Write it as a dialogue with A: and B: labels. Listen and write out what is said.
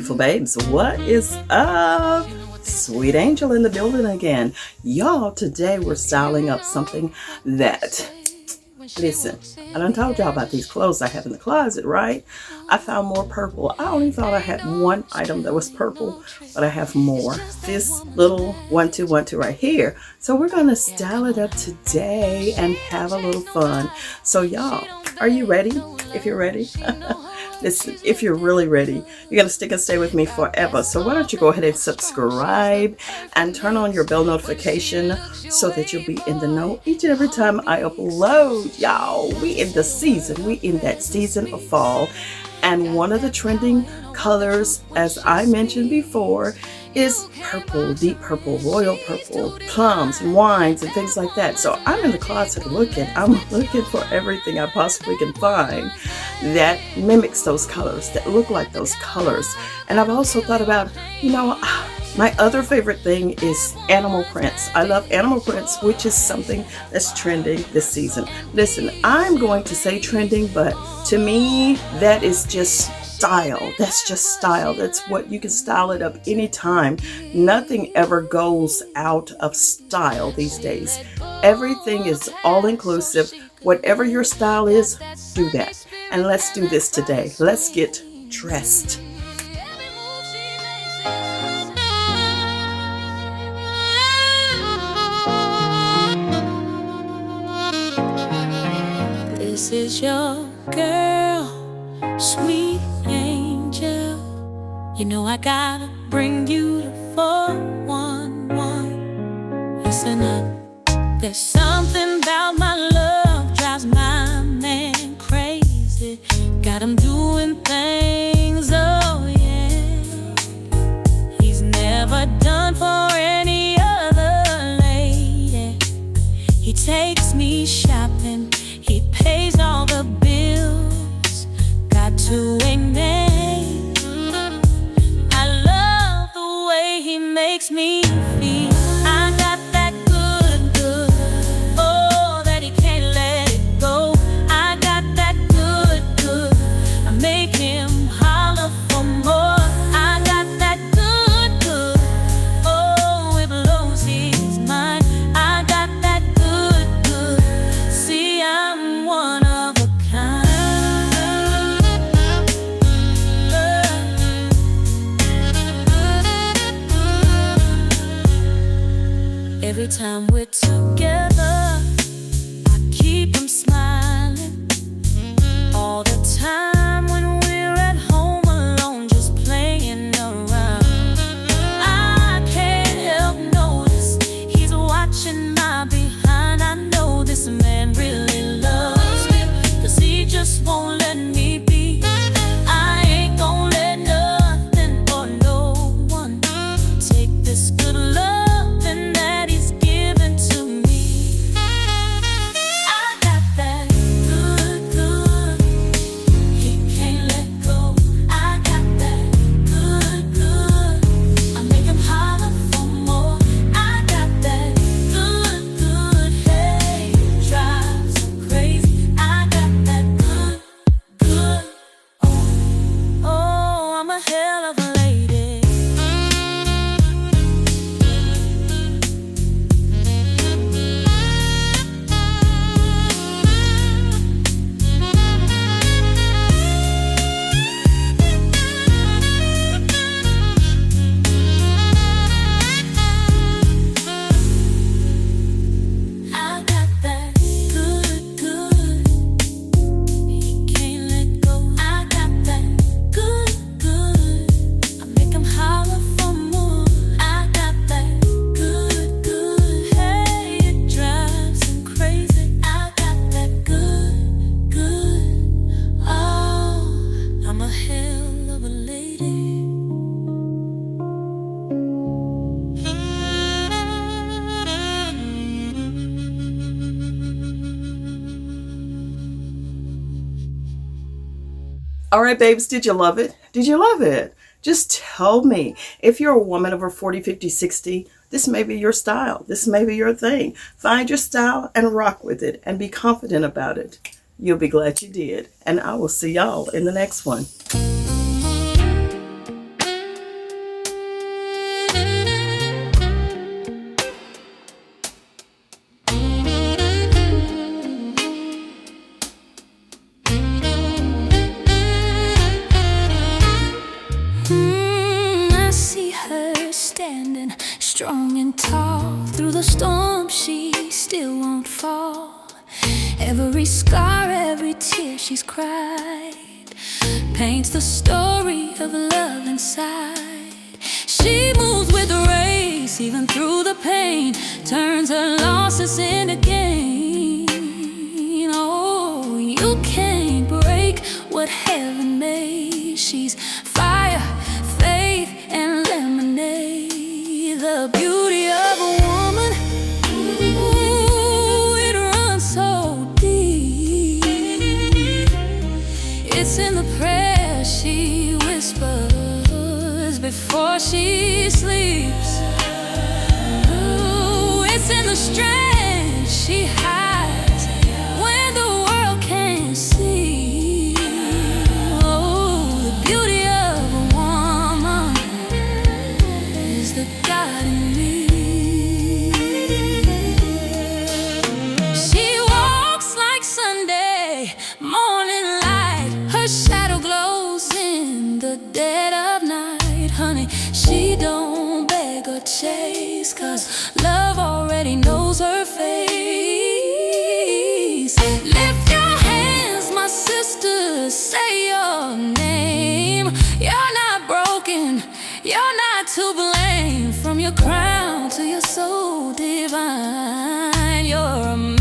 A: beautiful babes. What is up? Sweet Angel in the building again. Y'all, today we're styling up something that, listen, I done told y'all about these clothes I have in the closet, right? I found more purple. I only thought I had one item that was purple, but I have more. This little 1-2-1-2 right here. So we're going to style it up today and have a little fun. So y'all, are you ready? If you're ready. Listen, if you're really ready, you're going to stick and stay with me forever. So why don't you go ahead and subscribe and turn on your bell notification so that you'll be in the know each and every time I upload. Y'all, we in the season. We in that season of fall. And one of the trending colors, as I mentioned before, is purple, deep purple, royal purple, plums and wines and things like that. So I'm in the closet looking. I'm looking for everything I possibly can find that mimics those colors, that look like those colors. And I've also thought about, my other favorite thing is animal prints. I love animal prints, which is something that's trending this season. Listen, I'm going to say trending, but to me, that is just style. That's just style. That's what you can style it up anytime. Nothing ever goes out of style these days. Everything is all inclusive. Whatever your style is, do that. And let's do this today. Let's get dressed.
B: This is your girl, sweet angel. You know I gotta bring you to 411. Listen up. There's something about my love drives my man crazy. Got him doing things, oh yeah, he's never done for any other lady. He takes me shopping, he pays all the bills. Got to name. I love the way he makes me feel. I got that good, good, oh, that he can't let it go. I got that good, good, I make him holler for more. I got that good, good, oh, it blows his mind. I got that good, good, see I'm one of a kind. Every time we're together, I keep him smiling. All the time when we're at home alone, just playing around, I can't help notice he's watching my behind. I know this man really loves me, 'cause he just won't let me be. I ain't gonna let nothing or no one take this good loving that he's given to me. I got that good, good, he can't let go. I got that good, good, I make him holler for more. I got that good, good, hey, it drives him crazy. I got that good, good, oh, I'm a hell of a lady. I got that good, good, he can't let go. I got that good, good, I make him holler for more. I got that good, good, hey, it drives him crazy. I got that good, good, oh, I'm a hell of a lady.
A: All right, babes, did you love it? Did you love it? Just tell me. If you're a woman over 40, 50, 60, this may be your style. This may be your thing. Find your style and rock with it and be confident about it. You'll be glad you did. And I will see y'all in the next one.
B: strong and tall. Through the storm she still won't fall. Every scar, every tear she's cried paints the story of love inside. She moves with grace even through the pain, turns her losses into gain. Oh, you can't break what heaven made. She's fire, faith, and lemonade. The beauty of a woman, ooh, it runs so deep. It's in the prayer she whispers before she sleeps. Ooh, it's in the strength she hides when the world can't see. Oh, the beauty of a woman is the God in me. She walks like Sunday morning light. Her shadow glows in the dead of night. Honey, she don't beg or chase, 'cause love already knows her face. Lift your hands, my sisters, say your name. You're not broken, you're not to blame. From your crown to your soul divine, you're amazing.